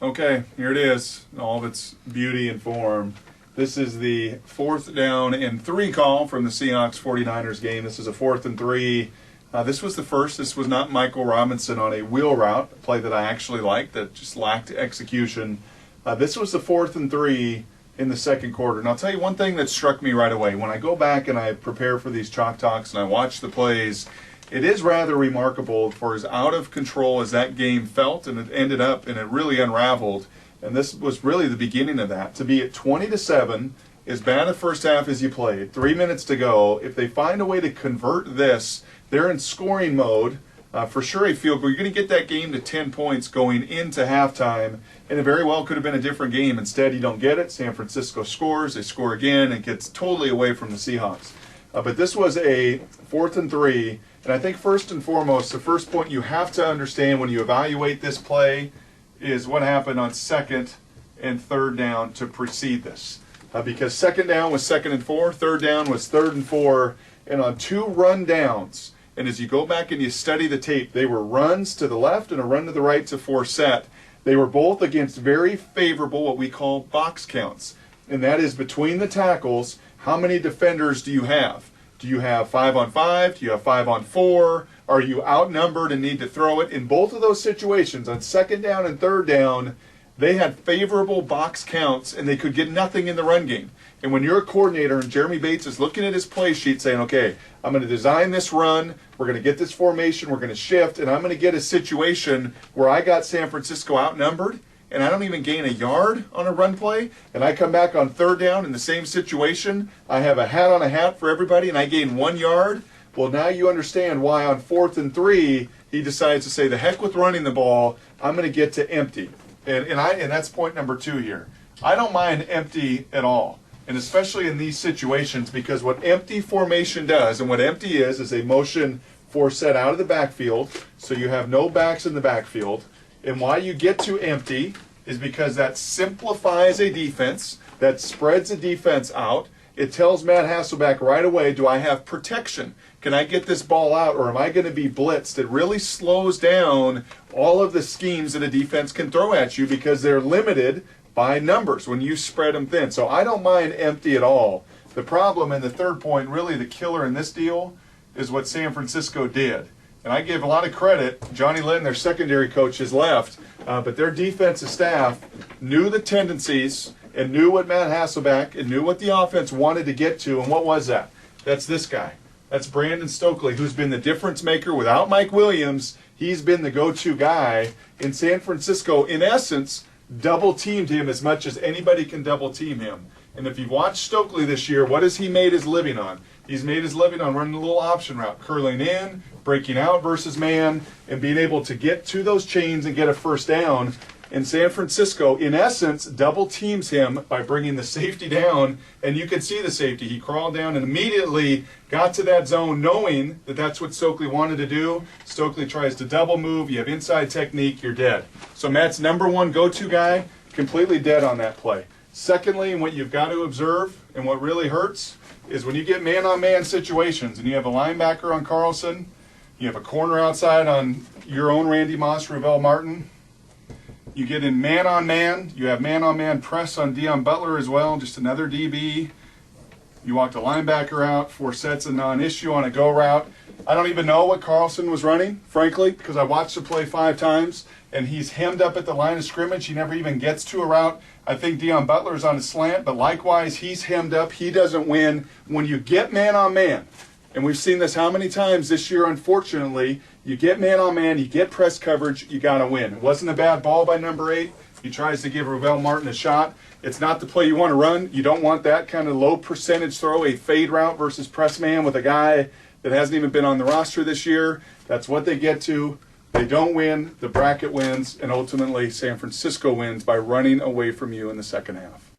Okay, here it is, in all of its beauty and form. This is the 4th down and 3 call from the Seahawks 49ers game. This is a 4th and 3. This was the first. This was not Michael Robinson on a wheel route, a play that I actually liked that just lacked execution. This was the 4th and 3 in the second quarter. And I'll tell you one thing that struck me right away. When I go back and I prepare for these Chalk Talks and I watch the plays, it is rather remarkable for as out of control as that game felt, and it ended up and it really unraveled. And this was really the beginning of that. To be at 20-7, as bad a first half as you played, 3 minutes to go, if they find a way to convert this, they're in scoring mode. For sure a field goal. You're going to get that game to 10 points going into halftime, and it very well could have been a different game. Instead, you don't get it. San Francisco scores. They score again and gets totally away from the Seahawks. But this was a 4th and 3, and I think first and foremost, the first point you have to understand when you evaluate this play is what happened on 2nd and 3rd down to precede this. Because 2nd down was 2nd and 4, 3rd down was 3rd and 4, and on 2 run downs, and as you go back and you study the tape, they were runs to the left and a run to the right to force set. They were both against very favorable, what we call box counts, and that is between the tackles. How many defenders do you have? Do you have 5 on 5? Do you have 5 on 4? Are you outnumbered and need to throw it? In both of those situations, on 2nd down and 3rd down, they had favorable box counts and they could get nothing in the run game. And when you're a coordinator and Jeremy Bates is looking at his play sheet saying, okay, I'm going to design this run, we're going to get this formation, we're going to shift, and I'm going to get a situation where I got San Francisco outnumbered, and I don't even gain a yard on a run play, and I come back on 3rd down in the same situation, I have a hat on a hat for everybody, and I gain 1 yard. Well, now you understand why on 4th and 3, he decides to say, the heck with running the ball, I'm going to get to empty. And that's point number 2 here. I don't mind empty at all, and especially in these situations, because what empty formation does, and what empty is a motion for set out of the backfield, so you have no backs in the backfield. And why you get to empty is because that simplifies a defense, that spreads a defense out. It tells Matt Hasselbeck right away, do I have protection? Can I get this ball out, or am I going to be blitzed? It really slows down all of the schemes that a defense can throw at you because they're limited by numbers when you spread them thin. So I don't mind empty at all. The problem, and the third point, really the killer in this deal, is what San Francisco did. And I give a lot of credit. Johnny Lynn, their secondary coach, has left, but their defensive staff knew the tendencies and knew what Matt Hasselbeck and knew what the offense wanted to get to. And what was that? That's this guy. That's Brandon Stokely, who's been the difference maker. Without Mike Williams, he's been the go-to guy. In San Francisco, in essence, double-teamed him as much as anybody can double-team him. And if you've watched Stokely this year, what has he made his living on? He's made his living on running a little option route, curling in, breaking out versus man, and being able to get to those chains and get a first down. And San Francisco, in essence, double teams him by bringing the safety down, and you could see the safety. He crawled down and immediately got to that zone knowing that that's what Stokely wanted to do. Stokely tries to double move. You have inside technique, you're dead. So Matt's number 1 go-to guy, completely dead on that play. Secondly, what you've got to observe, and what really hurts, is when you get man-on-man situations and you have a linebacker on Carlson, you have a corner outside on your own Randy Moss, Ravel Martin, you get in man-on-man, you have man-on-man press on Deion Butler as well, just another DB. You walk the linebacker out, 4 sets a non-issue on a go route. I don't even know what Carlson was running, frankly, because I watched the play 5 times, and he's hemmed up at the line of scrimmage. He never even gets to a route. I think Deion Butler is on a slant, but likewise, he's hemmed up. He doesn't win. When you get man-on-man, and we've seen this how many times this year, unfortunately, you get man-on-man, you get press coverage, you got to win. It wasn't a bad ball by number 8. He tries to give Ravel Martin a shot. It's not the play you want to run. You don't want that kind of low percentage throw, a fade route versus press man with a guy that hasn't even been on the roster this year. That's what they get to. They don't win. The bracket wins, and ultimately San Francisco wins by running away from you in the second half.